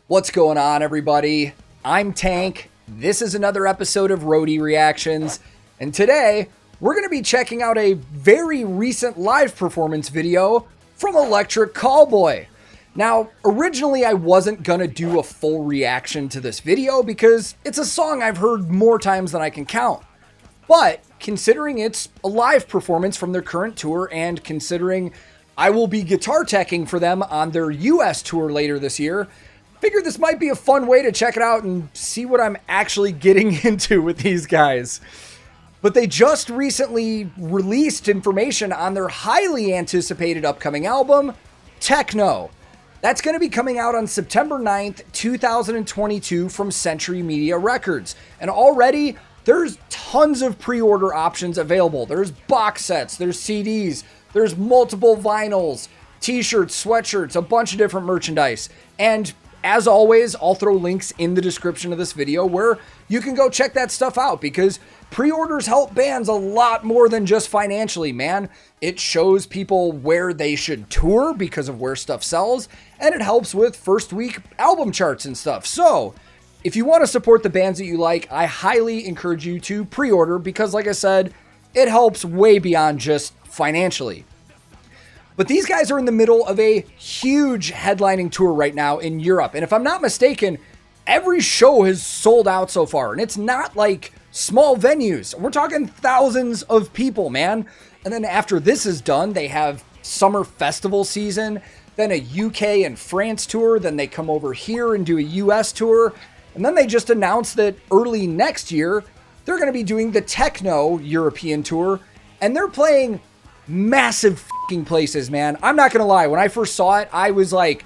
What's going on, everybody? I'm Tank. This is another episode of Roadie Reactions, and today we're going to be checking out a very recent live performance video from Electric Callboy. Now, originally I wasn't going to do a full reaction to this video because it's a song I've heard more times than I can count. But considering it's a live performance from their current tour, and considering I will be guitar teching for them on their US tour later this year, figured this might be a fun way to check it out and see what I'm actually getting into with these guys. But they just recently released information on their highly anticipated upcoming album, TEKKNO. That's going to be coming out on September 9th, 2022 from Century Media Records. And already there's tons of pre-order options available. There's box sets, there's CDs, there's multiple vinyls, t-shirts, sweatshirts, a bunch of different merchandise. And as always, I'll throw links in the description of this video where you can go check that stuff out, because pre-orders help bands a lot more than just financially, man. It shows people where they should tour because of where stuff sells, and it helps with first week album charts and stuff. So if you want to support the bands that you like, I highly encourage you to pre-order, because like I said, it helps way beyond just financially. But these guys are in the middle of a huge headlining tour right now in Europe. And if I'm not mistaken, every show has sold out so far. And it's not like small venues. We're talking thousands of people, man. And then after this is done, they have summer festival season, then a UK and France tour. Then they come over here and do a US tour. And then they just announced that early next year, they're going to be doing the TEKKNO European tour. And they're playing massive fucking places, man. I'm not gonna lie, when I first saw it, I was like,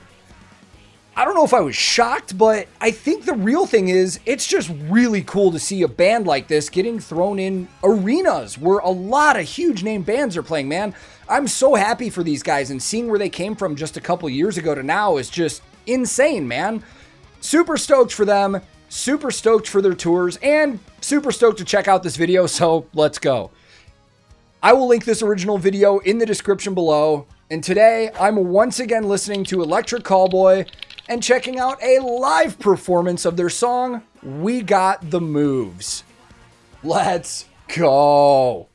I don't know if I was shocked, but I think the real thing is it's just really cool to see a band like this getting thrown in arenas where a lot of huge name bands are playing, man. I'm so happy for these guys, and seeing where they came from just a couple years ago to now is just insane, man. Super stoked for them, super stoked for their tours, and super stoked to check out this video, so let's go. I will link this original video in the description below, and today I'm once again listening to Electric Callboy and checking out a live performance of their song, We Got the Moves. Let's go.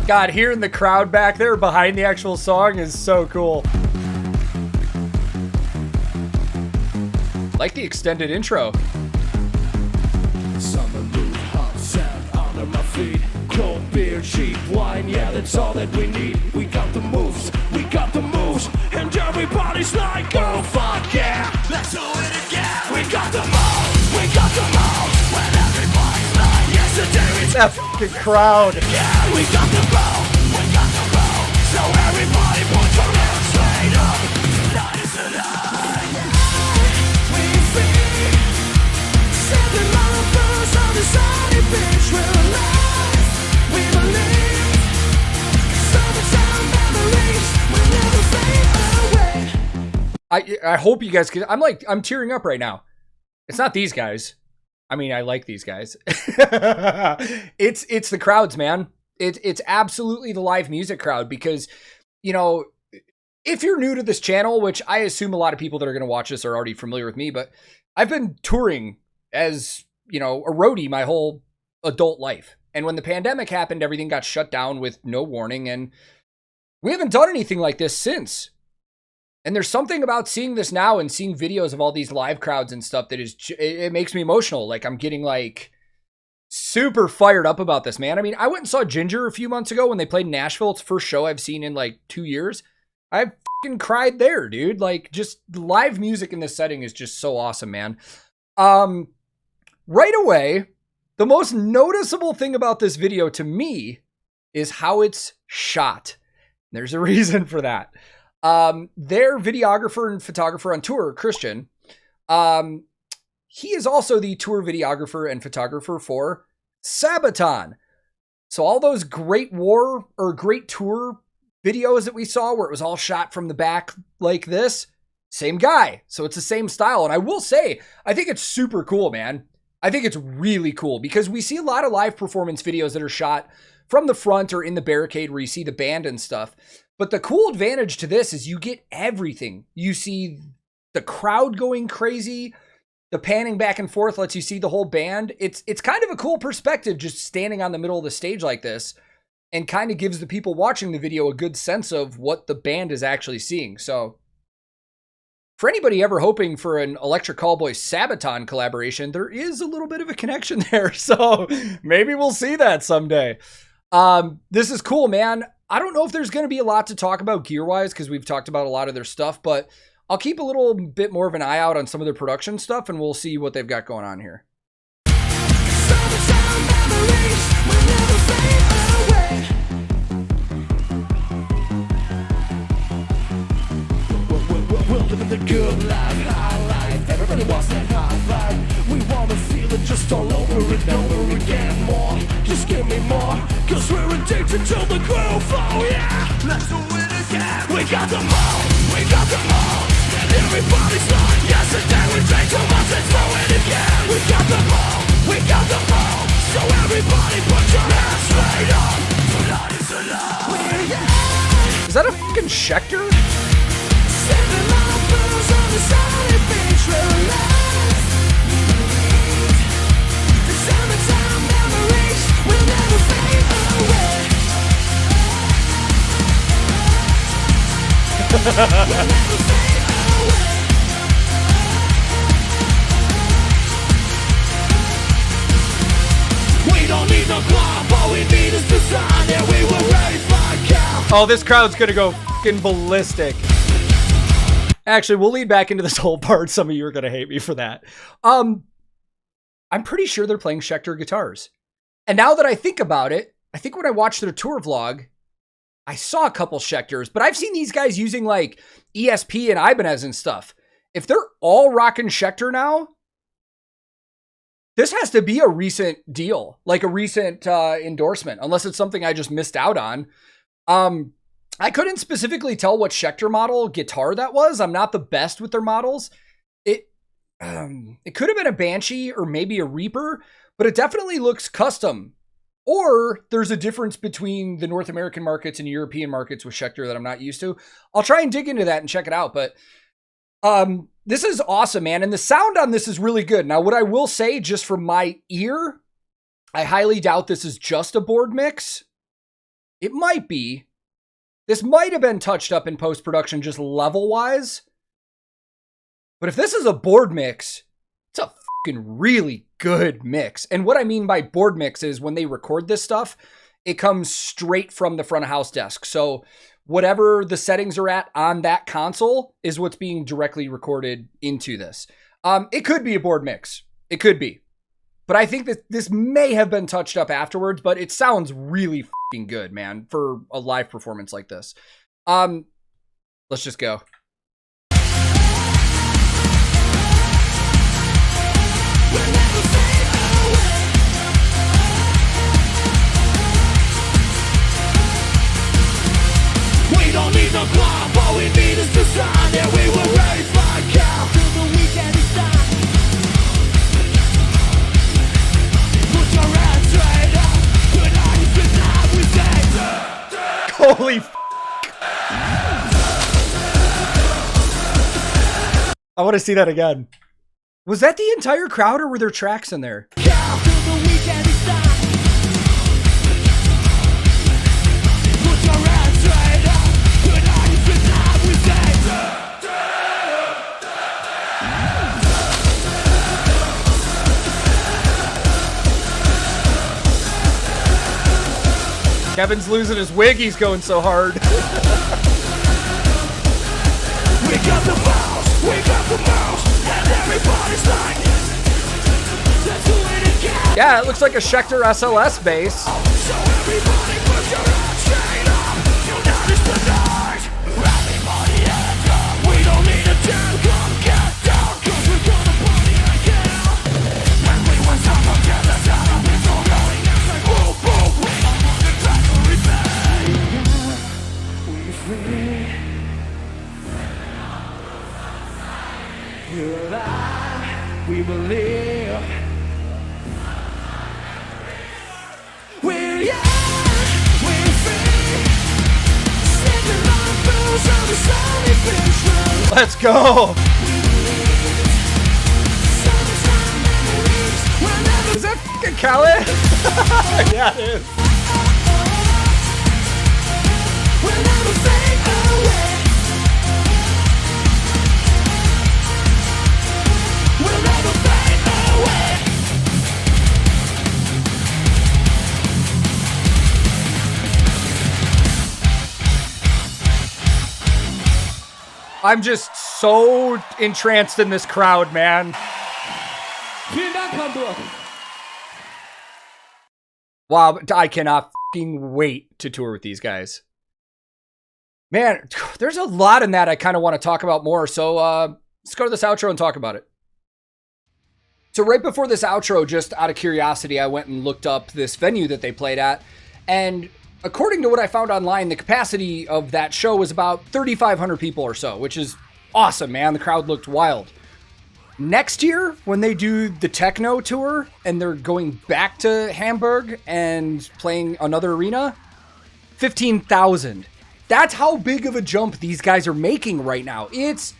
God, hearing the crowd back there behind the actual song is so cool. Like the extended intro. Summer mood, hot sand under my feet. Cold beer, cheap wine, yeah, that's all that we need. We got the moves, and everybody's like, oh fuck yeah, let's do it again. We got the moves, when everybody's like, yesterday it's that fucking crowd. yeah, we got the moves, so everybody put your hands straight up. Tonight is the night. We feel 7 miles on the sunny beach. We're alive, we believe. Summertime memories will never fade away. I hope you guys can. I'm tearing up right now. It's not these guys. I mean, I like these guys. It's the crowds, man. It's absolutely the live music crowd, because, you know, if you're new to this channel, which I assume a lot of people that are going to watch this are already familiar with me, but I've been touring as, you know, a roadie my whole adult life. And when the pandemic happened, everything got shut down with no warning, and we haven't done anything like this since. And there's something about seeing this now and seeing videos of all these live crowds and stuff that is, it makes me emotional. Like, I'm getting like super fired up about this, man. I mean, I went and saw Ginger a few months ago when they played in Nashville. It's the first show I've seen in like 2 years. I fucking cried there, dude. Like, just live music in this setting is just so awesome, man. Right away, the most noticeable thing about this video to me is how it's shot. There's a reason for that. Their videographer and photographer on tour, Christian, he is also the tour videographer and photographer for Sabaton. So all those great war or great tour videos that we saw where it was all shot from the back like this, same guy. So it's the same style. And I will say, I think it's super cool, man. I think it's really cool because we see a lot of live performance videos that are shot from the front or in the barricade where you see the band and stuff. But the cool advantage to this is you get everything. You see the crowd going crazy. The panning back and forth lets you see the whole band. It's kind of a cool perspective just standing on the middle of the stage like this, and kind of gives the people watching the video a good sense of what the band is actually seeing. So for anybody ever hoping for an Electric Callboy Sabaton collaboration, there is a little bit of a connection there. So maybe we'll see that someday. This is cool, man. I don't know if there's going to be a lot to talk about gear-wise because we've talked about a lot of their stuff, but I'll keep a little bit more of an eye out on some of their production stuff, and we'll see what they've got going on here. Living the good life, high life. Everybody wants that high vibe. We wanna feel it just all over and over again. More, just give me more. Cause we're addicted to the groove. Oh yeah, let's do it again. We got them all, we got them all. And everybody's like, yesterday we drank too much, let's do it again. We got them all, we got them all. So everybody put your hands straight up. Tonight is alive. Is that a fucking Schecter? We don't need no club, all we need is design, and we were ready for count. Oh, this crowd's gonna go fucking ballistic. Actually, we'll lead back into this whole part. Some of you are gonna hate me for that. I'm pretty sure they're playing Schecter guitars. And now that I think about it, I think when I watched their tour vlog, I saw a couple Schecters, but I've seen these guys using like ESP and Ibanez and stuff. If they're all rocking Schecter now, this has to be a recent deal, like a recent endorsement, unless it's something I just missed out on. I couldn't specifically tell what Schecter model guitar that was. I'm not the best with their models. It could have been a Banshee or maybe a Reaper, but it definitely looks custom. Or there's a difference between the North American markets and European markets with Schecter that I'm not used to. I'll try and dig into that and check it out. But this is awesome, man. And the sound on this is really good. Now, what I will say just from my ear, I highly doubt this is just a board mix. It might be. This might have been touched up in post-production just level-wise. But if this is a board mix, it's a fucking really good mix. And what I mean by board mix is when they record this stuff, it comes straight from the front of house desk. So whatever the settings are at on that console is what's being directly recorded into this. It could be a board mix. It could be. But I think that this may have been touched up afterwards, but it sounds really fucking good, man, for a live performance like this. Let's just go. We don't need no club, all we need is design, and we were ready for count. Till the weekend is done. Put your hands straight up. Tonight is the night we say. Holy f***. I want to see that again. Was that the entire crowd or were there tracks in there? Count till the weekend is done. Put your hands straight up. Tonight is the night we say. Kevin's losing his wig. He's going so hard. We got the mouse, we got the mouse, and everybody's like, let's do it again. Yeah, it looks like a Schecter SLS bass. So everybody put your hands straight up. Tonight is the night. Everybody hands up. We don't need a jam, come get down, cause we're gonna party again. When we went down together, we're going and say boom, boom. We don't we believe. We're young, we're free, stepping on the booze of the sunny beach road. Let's go. Summertime memories will never Is that fucking Khaled? Yeah, it is. will never fade away. Will never fade away. I'm just so entranced in this crowd, man. Vielen Dank, Hamburg. Wow, I cannot fucking wait to tour with these guys. Man, there's a lot in that I kind of want to talk about more, so let's go to this outro and talk about it. So right before this outro, just out of curiosity, I went and looked up this venue that they played at, and according to what I found online, the capacity of that show was about 3,500 people or so, which is awesome, man. The crowd looked wild. Next year, when they do the TEKKNO tour and they're going back to Hamburg and playing another arena, 15,000. That's how big of a jump these guys are making right now. It's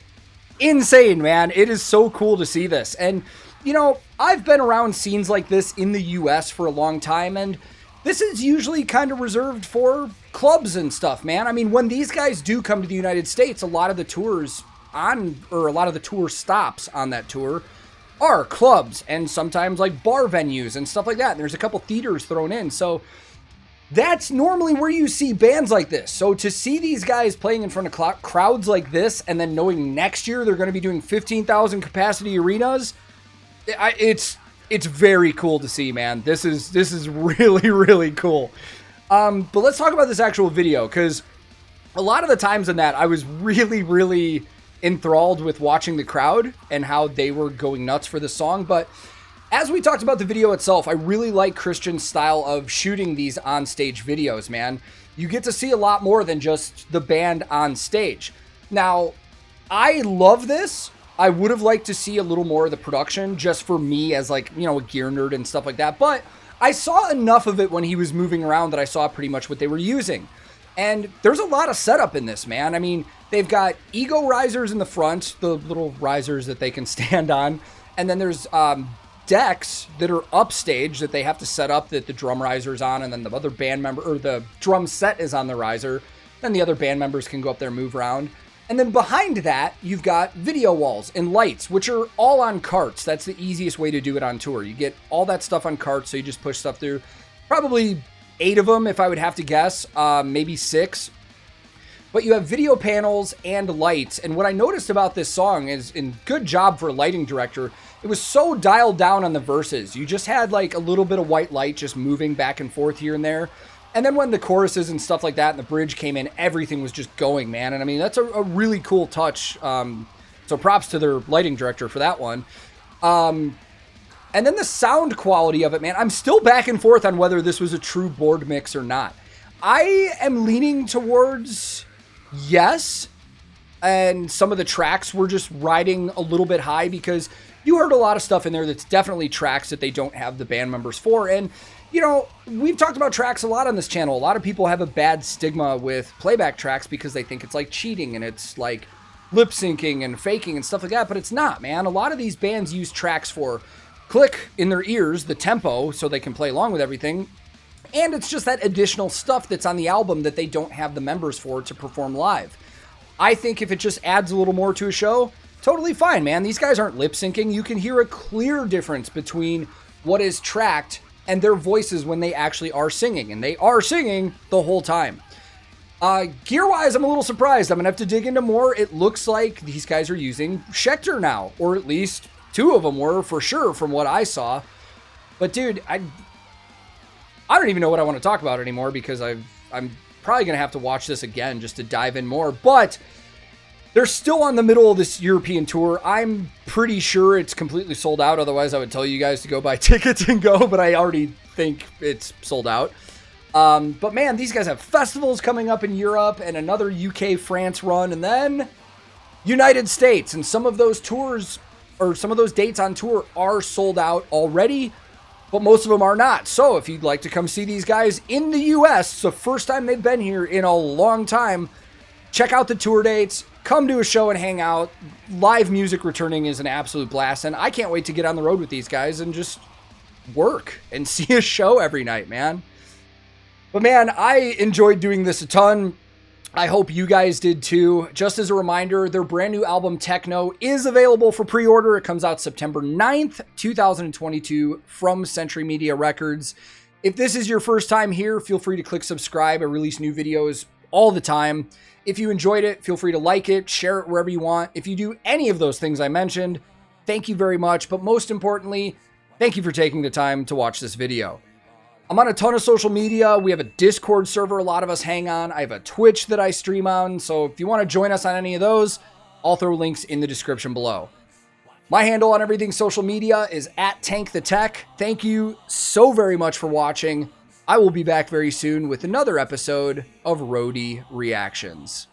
insane, man. It is so cool to see this. And, you know, I've been around scenes like this in the US for a long time, and this is usually kind of reserved for clubs and stuff, man. I mean, when these guys do come to the United States, a lot of the tours a lot of the tour stops on that tour are clubs and sometimes like bar venues and stuff like that. And there's a couple theaters thrown in. So that's normally where you see bands like this. So to see these guys playing in front of crowds like this, and then knowing next year they're going to be doing 15,000 capacity arenas, it's very cool to see, man. This is really, really cool. But let's talk about this actual video, because a lot of the times in that I was really, really enthralled with watching the crowd and how they were going nuts for the song. But as we talked about the video itself, I really like Christian's style of shooting these on-stage videos, man. You get to see a lot more than just the band on stage. Now, I love this. I would have liked to see a little more of the production just for me as, like, you know, a gear nerd and stuff like that. But I saw enough of it when he was moving around that I saw pretty much what they were using. And there's a lot of setup in this, man. I mean, they've got ego risers in the front, the little risers that they can stand on. And then there's decks that are upstage that they have to set up that the drum riser's on, and then the other band member, or the drum set is on the riser. Then the other band members can go up there and move around. And then behind that, you've got video walls and lights, which are all on carts. That's the easiest way to do it on tour. You get all that stuff on carts, so you just push stuff through. Probably 8 of them, if I would have to guess, maybe 6. But you have video panels and lights. And what I noticed about this song is, and good job for a lighting director, it was so dialed down on the verses. You just had like a little bit of white light just moving back and forth here and there. And then when the choruses and stuff like that and the bridge came in, everything was just going, man. And I mean, that's a really cool touch. So props to their lighting director for that one. And then the sound quality of it, man, I'm still back and forth on whether this was a true board mix or not. I am leaning towards yes. And some of the tracks were just riding a little bit high, because you heard a lot of stuff in there that's definitely tracks that they don't have the band members for. And, you know, we've talked about tracks a lot on this channel. A lot of people have a bad stigma with playback tracks because they think it's like cheating and it's like lip syncing and faking and stuff like that. But it's not, man. A lot of these bands use tracks for click in their ears, the tempo, so they can play along with everything. And it's just that additional stuff that's on the album that they don't have the members for to perform live. I think if it just adds a little more to a show, totally fine, man. These guys aren't lip syncing. You can hear a clear difference between what is tracked and their voices when they actually are singing. And they are singing the whole time. Gear-wise, I'm a little surprised. I'm going to have to dig into more. It looks like these guys are using Schecter now, or at least 2 of them were for sure from what I saw. But dude, I don't even know what I want to talk about anymore, because I'm probably going to have to watch this again just to dive in more. But they're still on the middle of this European tour. I'm pretty sure it's completely sold out. Otherwise, I would tell you guys to go buy tickets and go, but I already think it's sold out. But man, these guys have festivals coming up in Europe and another UK, France run, and then United States. And some of those tours or some of those dates on tour are sold out already, but most of them are not. So if you'd like to come see these guys in the US, it's the first time they've been here in a long time, check out the tour dates, come to a show and hang out. Live music returning is an absolute blast, and I can't wait to get on the road with these guys and just work and see a show every night, man. But man, I enjoyed doing this a ton. I hope you guys did too. Just as a reminder, their brand new album TEKKNO is available for pre-order. It comes out September 9th, 2022 from Century Media Records. If this is your first time here, feel free to click subscribe. I release new videos all the time. If you enjoyed it, feel free to like it, share it wherever you want. If you do any of those things I mentioned, thank you very much. But most importantly, thank you for taking the time to watch this video. I'm on a ton of social media. We have a Discord server a lot of us hang on. I have a Twitch that I stream on. So if you want to join us on any of those, I'll throw links in the description below. My handle on everything social media is @TankTheTech. Thank you so very much for watching. I will be back very soon with another episode of Roadie Reactions.